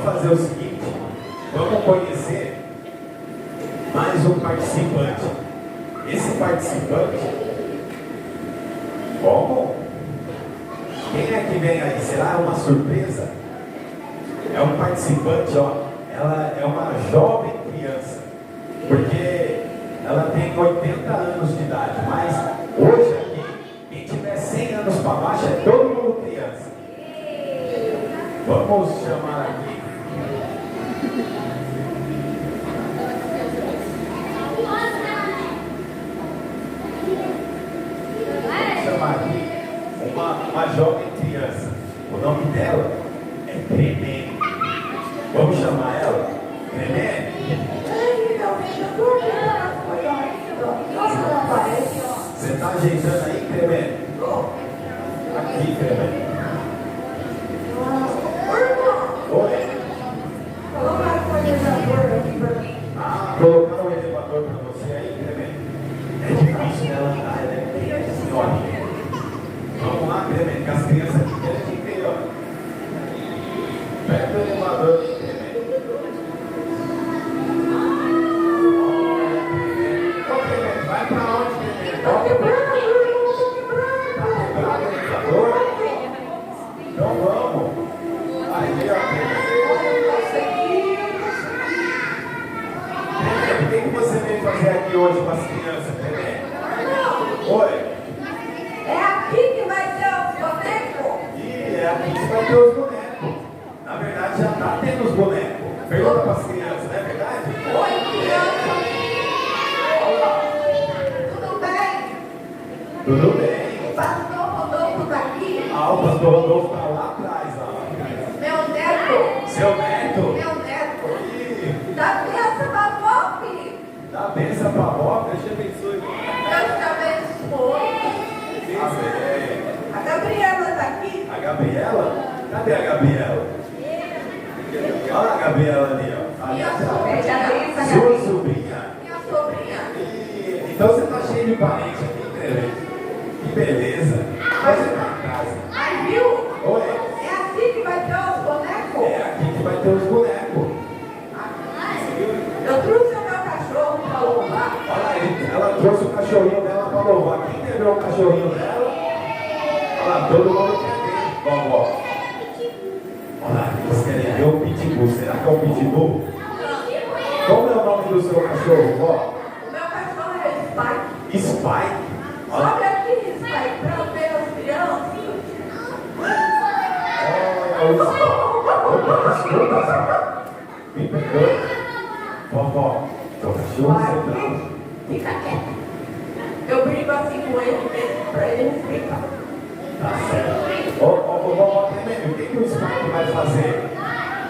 Vamos fazer o seguinte, vamos conhecer mais um participante. Esse participante, como? Quem é que vem aí? Será uma surpresa? É um participante, ó. Ela é uma jovem criança, porque ela tem 80 anos de idade, mas hoje aqui, quem tiver 100 anos para baixo é todo mundo criança. Vamos chamar aqui. Vamos chamar aqui uma jovem criança. O nome dela é cremena. Vamos chamar ela? Cremena? Você está ajeitando aí, cremena? Aqui, cremena. Oi? Colocaram o elevador para você aí, cremena? É difícil ela andar, ela é bem senhorinha. Vamos lá, cremena, que as crianças aqui querem te ver, ó. Pega o elevador aí, cremena. Ô, cremena, vai pra onde, cremena? Tá quebrado o elevador? Então vamos. Aí, ó, cremena. O que você veio fazer aqui hoje com as crianças, cremena? Oi? É aqui que vai ter os bonecos? E é aqui que vai ter os bonecos. Na verdade, já está tendo os bonecos. Pergunta para as crianças, não é verdade? Oi, criança. Olá. Tudo bem? Tudo bem. O pastor Rodolfo está aqui? Ah, o pastor Rodolfo está lá atrás. Ó. Meu neto. Seu neto? Meu neto. Oi. Dá benção pra vó, filho. Dá benção para a avó, Deus te abençoe. Deus te abençoe. Amém. A Gabriela está aqui? A Gabriela? Cadê a Gabriela? Olha a Gabriela ali, ó. Minha sobrinha. Sua sobrinha? Minha sobrinha. Então você está cheio de parente aqui, Cremena. Que beleza. Você está em casa. Aí, viu? Oi? É aqui que vai ter os bonecos? É aqui que vai ter os bonecos. Eu trouxe o meu cachorro para louvar. Olha aí, ela trouxe o cachorrinho dela para louvar. Quem quebrou o cachorrinho dela? Olha lá, todo mundo quer ver, vovó. Olha lá, eles querem ver o pitbull. Será que é o pitbull? Como é o nome do seu cachorro, vó? O meu cachorro é Spike. Spike? Olha, Sobe aqui, Spike, para ver as crianças. olha o Spike. Desculpa, Spike. Me perdoe. Vovó, seu cachorro você tá. Fica quieto. Eu brinco assim com ele mesmo, para ele explicar. Tá certo. Ô, vovó, o que o Spike vai fazer?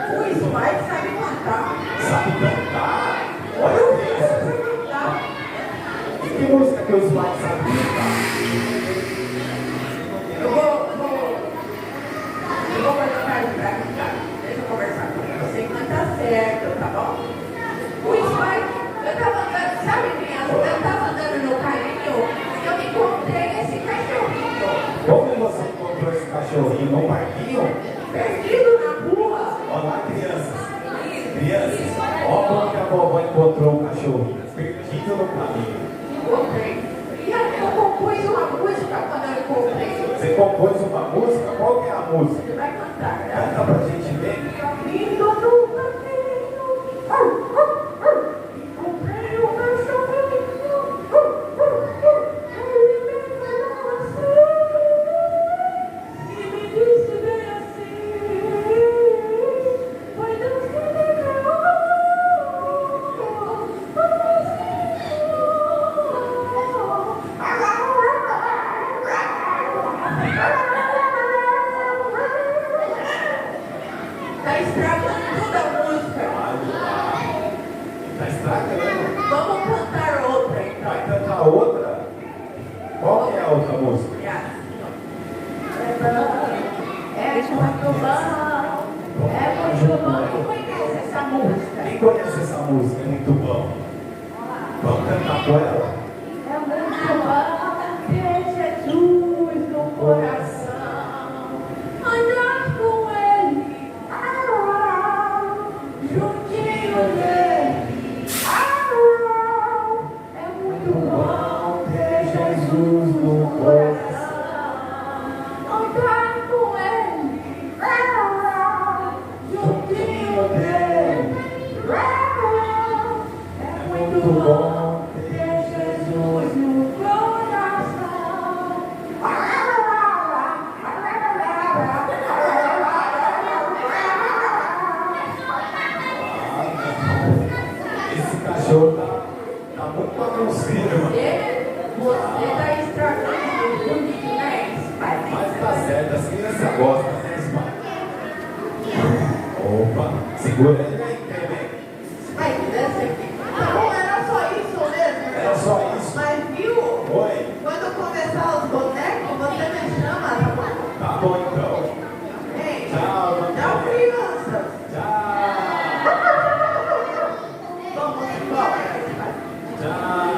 O Spike sabe cantar. Sabe cantar? Olha isso. E que música que o Spike sabe cantar? Eu vou colocar ele pra cantar. Deixa eu conversar com ele. Você canta certo, tá bom? O Spike, eu tava andando, sabe, criança? Eu tava andando no caminho e eu encontrei esse cachorrinho. Como você encontrou esse cachorrinho no parquinho? Perdido na rua. Olha lá, crianças. Crianças, olha como que a vovó encontrou o cachorrinho. Perdido no caminho. Encontrei. E aí eu compus uma música quando eu encontrei. Você compôs uma música? Qual que é a música? Você vai cantar, né? Canta pra gente ver. Lindo no caminho. Encontrei um cachorrinho. Ele me falou assim. E me disse bem assim. Foi Deus que me criou. Tá estragando toda a música. Tá estragando. Vamos cantar outra então. Vai cantar outra? Qual que é a outra música? É muito bom. É muito bom. Quem conhece essa música? Quem conhece essa música? É muito bom. Vamos cantar com ela? É muito bom ter Jesus no coração. Andar com Ele. Segura ele aí, bem. Vai, desce aqui. Tá bom, era só isso mesmo. Era só isso. Mas viu? Oi. Quando começar os bonecos, você me chama, tá bom? Tá bom então. Ei, Tchau, tchau, crianças. Tchau. Vamos embora. Tchau.